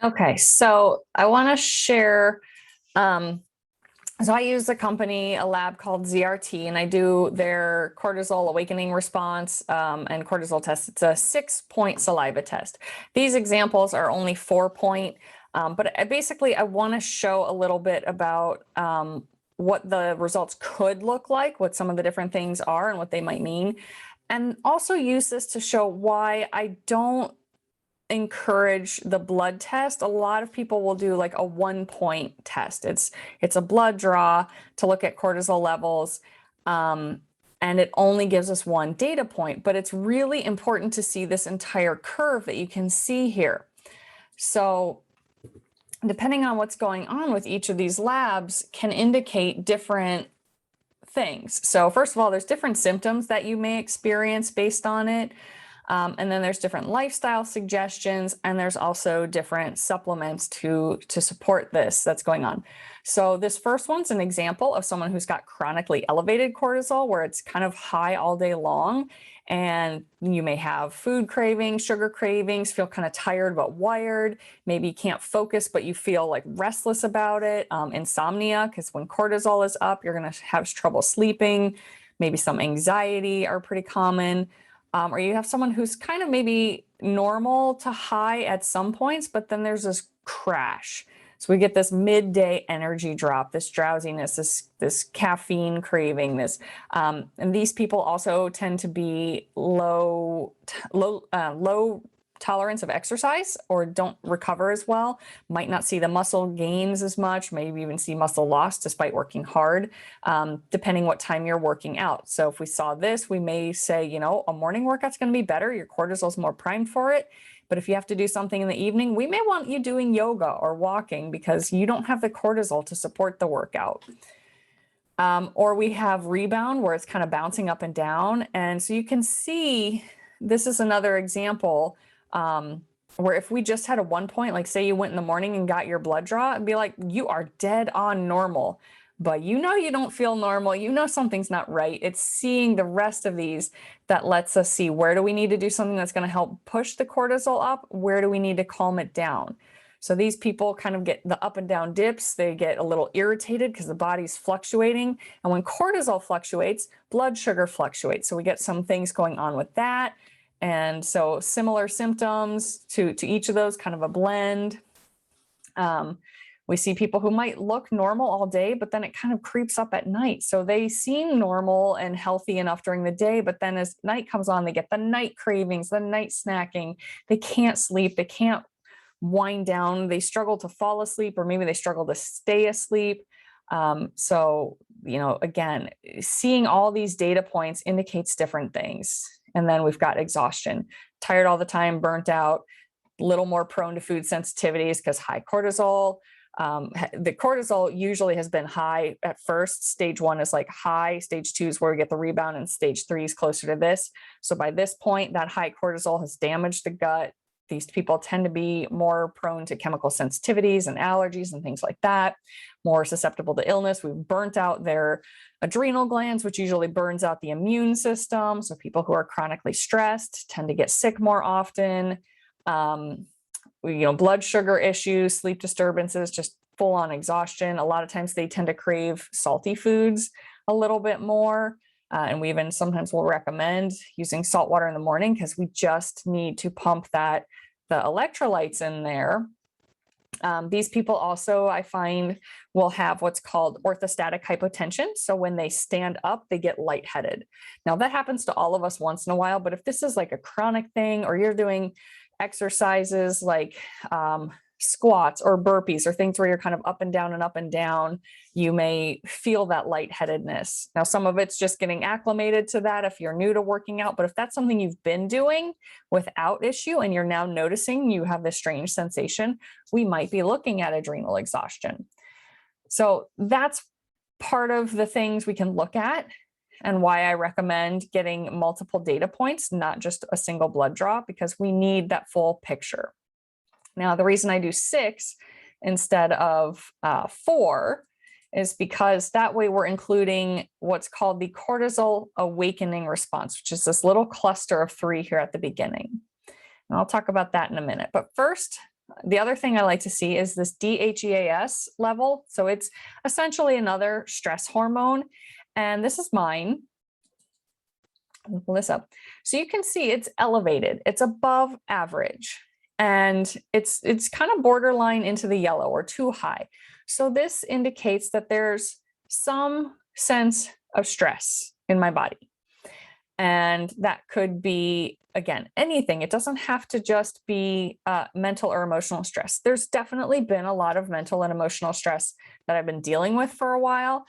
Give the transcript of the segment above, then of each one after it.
Okay, so I want to share. Um, so I use a lab called ZRT, and I do their cortisol awakening response and cortisol test. It's a 6-point saliva test. These examples are only 4-point, but basically I want to show a little bit about what the results could look like, what some of the different things are, and what they might mean, and also use this to show why I don't encourage the blood test. A lot of people will do like a 1-point test. It's a blood draw to look at cortisol levels. And it only gives us one data point, but it's really important to see this entire curve that you can see here. So depending on what's going on with each of these labs can indicate different things. So first of all, there's different symptoms that you may experience based on it. And then there's different lifestyle suggestions, and there's also different supplements to support this that's going on. So this first one's an example of someone who's got chronically elevated cortisol, where it's kind of high all day long. And you may have food cravings, sugar cravings, feel kind of tired but wired. Maybe you can't focus, but you feel like restless about it. Insomnia, because when cortisol is up, you're going to have trouble sleeping. Maybe some anxiety are pretty common. Or you have someone who's kind of maybe normal to high at some points, but then there's this crash. So we get this midday energy drop, this drowsiness, this caffeine craving, and these people also tend to be low tolerance of exercise, or don't recover as well, might not see the muscle gains as much, maybe even see muscle loss despite working hard, depending what time you're working out. So if we saw this, we may say, a morning workout's going to be better. Your cortisol's more primed for it. But if you have to do something in the evening, we may want you doing yoga or walking because you don't have the cortisol to support the workout. Or we have rebound, where it's kind of bouncing up and down. And so you can see, this is another example where if we just had a 1-point, like say you went in the morning and got your blood draw, it'd be like, you are dead on normal, but you don't feel normal, something's not right. It's seeing the rest of these that lets us see, where do we need to do something that's going to help push the cortisol up? Where do we need to calm it down? So these people kind of get the up and down dips. They get a little irritated because the body's fluctuating. And when cortisol fluctuates, blood sugar fluctuates. So we get some things going on with that. And so similar symptoms to each of those, kind of a blend. We see people who might look normal all day, but then it kind of creeps up at night. So they seem normal and healthy enough during the day, but then as night comes on, they get the night cravings, the night snacking. They can't sleep. They can't wind down. They struggle to fall asleep, or maybe they struggle to stay asleep. So, again, seeing all these data points indicates different things. And then we've got exhaustion, tired all the time, burnt out, a little more prone to food sensitivities because high cortisol. The cortisol usually has been high at first. Stage 1 is like high. Stage 2 is where we get the rebound, and stage 3 is closer to this. So by this point, that high cortisol has damaged the gut. These people tend to be more prone to chemical sensitivities and allergies and things like that, more susceptible to illness. We've burnt out their adrenal glands, which usually burns out the immune system. So people who are chronically stressed tend to get sick more often. Blood sugar issues, sleep disturbances, just full on exhaustion. A lot of times they tend to crave salty foods a little bit more. And we even sometimes will recommend using salt water in the morning because we just need to pump the electrolytes in there. These people also, I find, will have what's called orthostatic hypotension. So when they stand up, they get lightheaded. Now that happens to all of us once in a while, but if this is like a chronic thing, or you're doing exercises like squats or burpees or things where you're kind of up and down, you may feel that lightheadedness. Now, some of it's just getting acclimated to that if you're new to working out, but if that's something you've been doing without issue and you're now noticing you have this strange sensation, we might be looking at adrenal exhaustion. So that's part of the things we can look at, and why I recommend getting multiple data points, not just a single blood draw, because we need that full picture. Now, the reason I do 6 instead of 4 is because that way we're including what's called the cortisol awakening response, which is this little cluster of 3 here at the beginning. And I'll talk about that in a minute. But first, The other thing I like to see is this DHEAS level. So it's essentially another stress hormone. And this is mine. I'll pull this up. So you can see it's elevated. It's above average. And it's kind of borderline into the yellow or too high. So this indicates that there's some sense of stress in my body. And that could be, again, anything. It doesn't have to just be mental or emotional stress. There's definitely been a lot of mental and emotional stress that I've been dealing with for a while,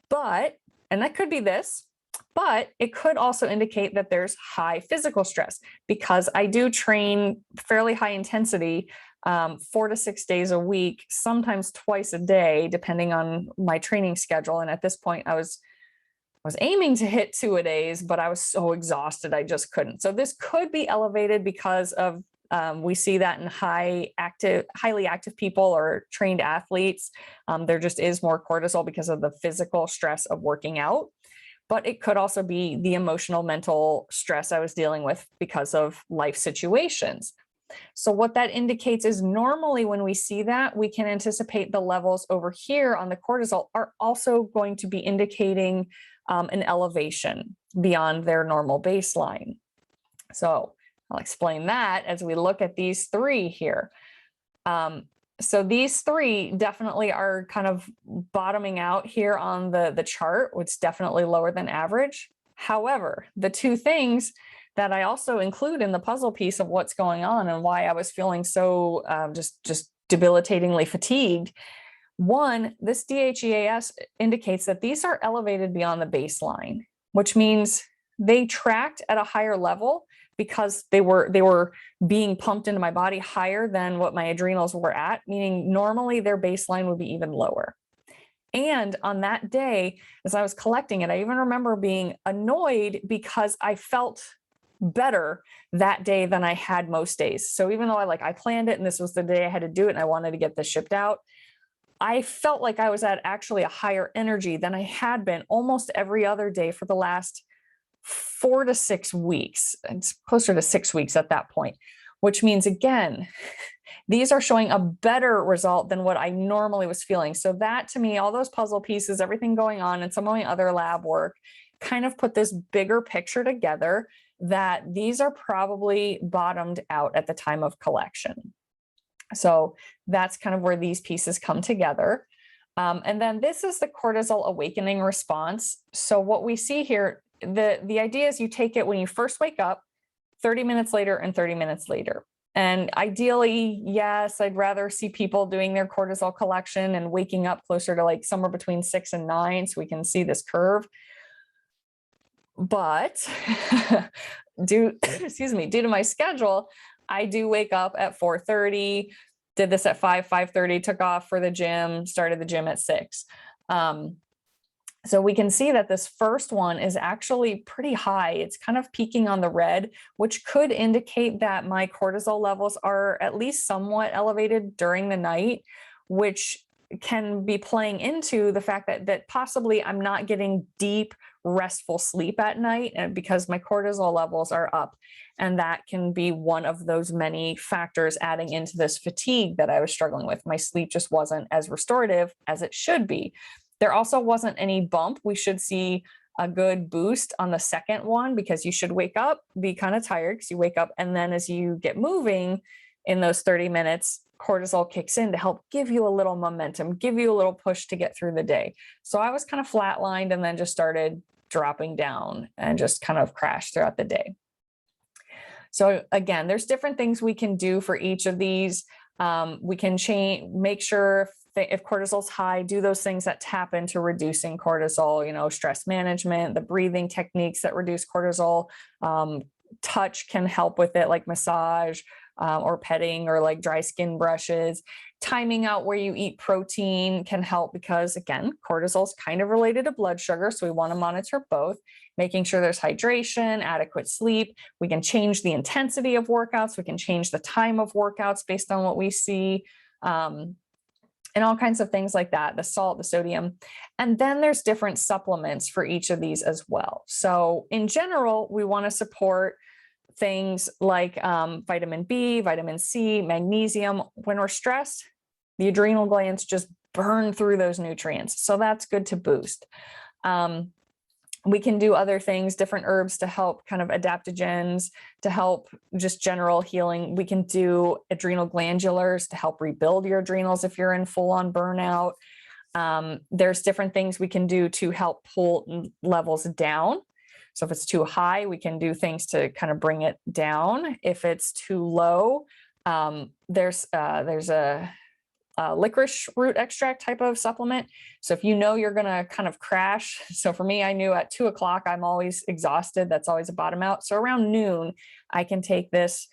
and that could be this, but it could also indicate that there's high physical stress because I do train fairly high intensity, 4 to 6 days a week, sometimes twice a day, depending on my training schedule. And at this point, I was aiming to hit 2-a-days, but I was so exhausted, I just couldn't. So this could be elevated because of, we see that in highly active people or trained athletes. There just is more cortisol because of the physical stress of working out. But it could also be the emotional, mental stress I was dealing with because of life situations. So what that indicates is normally when we see that, we can anticipate the levels over here on the cortisol are also going to be indicating an elevation beyond their normal baseline. So I'll explain that as we look at these three here. So these three definitely are kind of bottoming out here on the chart, which is definitely lower than average. However, the two things that I also include in the puzzle piece of what's going on and why I was feeling so just debilitatingly fatigued. One, this DHEAS indicates that these are elevated beyond the baseline, which means they tracked at a higher level because they were being pumped into my body higher than what my adrenals were at, meaning normally their baseline would be even lower. And on that day, as I was collecting it, I even remember being annoyed because I felt better that day than I had most days. So even though I planned it and this was the day I had to do it and I wanted to get this shipped out, I felt like I was at actually a higher energy than I had been almost every other day for the last 4 to 6 weeks. It's closer to 6 weeks at that point, which means, again, these are showing a better result than what I normally was feeling. So that to me, all those puzzle pieces, everything going on and some of my other lab work kind of put this bigger picture together that these are probably bottomed out at the time of collection. So that's kind of where these pieces come together. And then this is the cortisol awakening response. So what we see here, the idea is you take it when you first wake up, 30 minutes later and 30 minutes later. And ideally, yes, I'd rather see people doing their cortisol collection and waking up closer to somewhere between 6 and 9 so we can see this curve. But due to my schedule, I do wake up at 4:30, did this at 5:30, took off for the gym, started the gym at 6. So we can see that this first one is actually pretty high. It's kind of peaking on the red, which could indicate that my cortisol levels are at least somewhat elevated during the night, which can be playing into the fact that possibly I'm not getting deep, restful sleep at night because my cortisol levels are up. And that can be one of those many factors adding into this fatigue that I was struggling with. My sleep just wasn't as restorative as it should be. There also wasn't any bump. We should see a good boost on the second one because you should wake up, be kind of tired because you wake up. And then as you get moving in those 30 minutes, cortisol kicks in to help give you a little momentum, give you a little push to get through the day. So I was kind of flatlined and then just started dropping down and just kind of crashed throughout the day. So again, there's different things we can do for each of these. We can make sure if cortisol's high, do those things that tap into reducing cortisol, stress management, the breathing techniques that reduce cortisol. Touch can help with it, like massage or petting or like dry skin brushes. Timing out where you eat protein can help because, again, cortisol is kind of related to blood sugar. So we want to monitor both, making sure there's hydration, adequate sleep. We can change the intensity of workouts. We can change the time of workouts based on what we see. And all kinds of things like that, the salt, the sodium. And then there's different supplements for each of these as well. So in general, we want to support things like vitamin B, vitamin C, magnesium. When we're stressed, the adrenal glands just burn through those nutrients. So that's good to boost. We can do other things, different herbs to help kind of adaptogens, to help just general healing. We can do adrenal glandulars to help rebuild your adrenals if you're in full-on burnout. There's different things we can do to help pull levels down. So if it's too high, we can do things to kind of bring it down. If it's too low, there's a licorice root extract type of supplement. So if you know you're going to kind of crash, so for me, I knew at 2 o'clock, I'm always exhausted. That's always a bottom out. So around noon, I can take this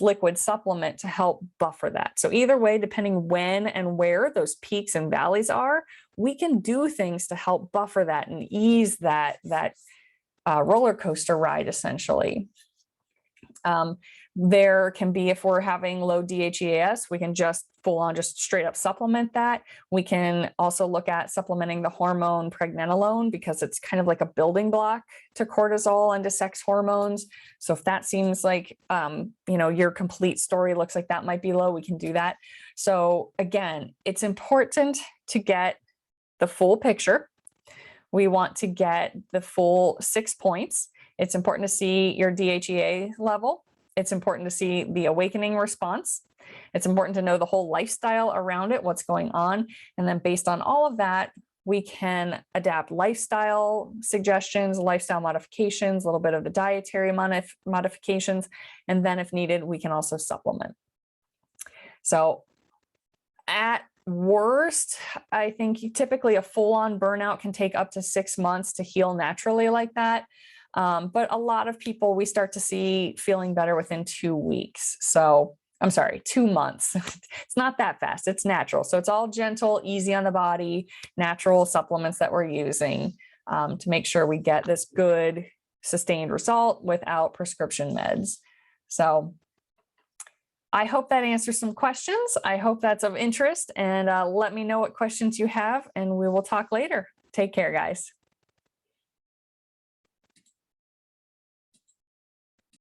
liquid supplement to help buffer that. So either way, depending when and where those peaks and valleys are, we can do things to help buffer that and ease that roller coaster ride, essentially. There can be, if we're having low DHEAS, we can just full on just straight up supplement that. We can also look at supplementing the hormone pregnenolone because it's kind of like a building block to cortisol and to sex hormones. So if that seems like, your complete story looks like that might be low, we can do that. So again, it's important to get the full picture. We want to get the full 6 points. It's important to see your DHEA level. It's important to see the awakening response. It's important to know the whole lifestyle around it, what's going on. And then based on all of that, we can adapt lifestyle suggestions, lifestyle modifications, a little bit of the dietary modifications. And then if needed, we can also supplement. So at worst, I think typically a full-on burnout can take up to 6 months to heal naturally like that. But a lot of people we start to see feeling better within 2 weeks. So I'm sorry, 2 months. It's not that fast. It's natural. So it's all gentle, easy on the body, natural supplements that we're using to make sure we get this good sustained result without prescription meds. So I hope that answers some questions. I hope that's of interest, and let me know what questions you have and we will talk later. Take care, guys.